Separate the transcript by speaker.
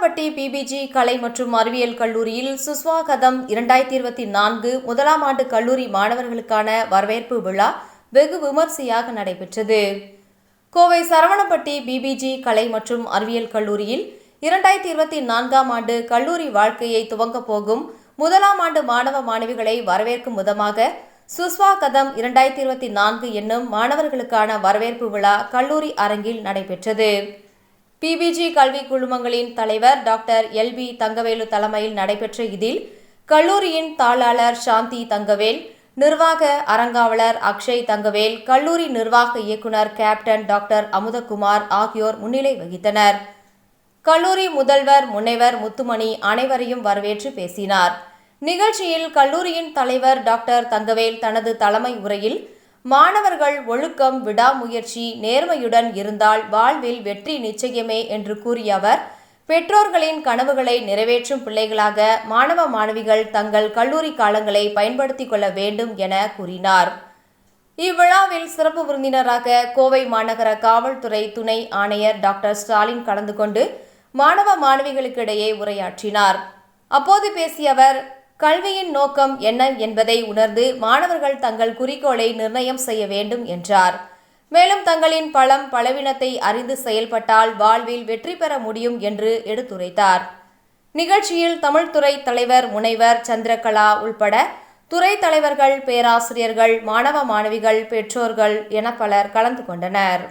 Speaker 1: Saravanapatti PPG கலை மற்றும் அறிவியல் கல்லூரியில் சுஸ்வாகதம் 2024 முதலாம் ஆண்டு கல்லூரி மாணவர்களுக்கான வரவேற்பு விழா வெகு விமர்சையாக நடைபெற்றது. கோவை சரவணப்பட்டி பிபிஜி கலை மற்றும் அறிவியல் கல்லூரியில் 2024ஆம் ஆண்டு கல்லூரி வாழ்க்கையை துவங்கப் போகும் முதலாம் ஆண்டு மாணவ மாணவிகளை வரவேற்கும் விதமாக சுஸ்வாகதம் 2024 என்னும் மாணவர்களுக்கான வரவேற்பு விழா கல்லூரி அரங்கில் நடைபெற்றது. பிபிஜி கல்வி குழுமங்களின் தலைவர் டாக்டர் எல்பி தங்கவேலு தலைமையில் நடைபெற்ற இதில் கல்லூரியின் தாளாளர் சாந்தி தங்கவேல், நிர்வாக அறங்காவலர் அக்ஷய் தங்கவேல், கல்லூரி நிர்வாக இயக்குனர் கேப்டன் டாக்டர் அமுதகுமார் ஆகியோர் முன்னிலை வகித்தனர். கல்லூரி முதல்வர் முனைவர் முத்துமணி அனைவரையும் வரவேற்று பேசினார். நிகழ்ச்சியில் கல்லூரியின் தலைவர் டாக்டர் தங்கவேல் தனது தலைமை உரையில் மாணவர்கள் ஒழுக்கம், விடாமுயற்சி, நேர்மையுடன் இருந்தால் வாழ்வில் வெற்றி நிச்சயமே என்று கூறிய அவர், பெற்றோர்களின் கனவுகளை நிறைவேற்றும் பிள்ளைகளாக மாணவ மாணவிகள் தங்கள் கல்லூரி காலங்களை பயன்படுத்திக் கொள்ள வேண்டும் என கூறினார். இவ்விழாவில் சிறப்பு விருந்தினராக கோவை மாநகர காவல்துறை துணை ஆணையர் டாக்டர் ஸ்டாலின் கலந்து கொண்டு மாணவ மாணவிகளுக்கிடையே உரையாற்றினார். அப்போது பேசிய அவர், கல்வியின் நோக்கம் என்ன என்பதை உணர்ந்து மாணவர்கள் தங்கள் குறிக்கோளை நிர்ணயம் செய்ய வேண்டும் என்றார். மேலும் தங்களின் பலம், பலவீனத்தை அறிந்து செயல்பட்டால் வாழ்வில் வெற்றி பெற முடியும் என்று எடுத்துரைத்தார். நிகழ்ச்சியில் தமிழ்துறை தலைவர் முனைவர் சந்திரகலா உள்பட துறை தலைவர்கள், பேராசிரியர்கள், மாணவ மாணவிகள், பெற்றோர்கள் என பலர் கலந்து கொண்டனர்.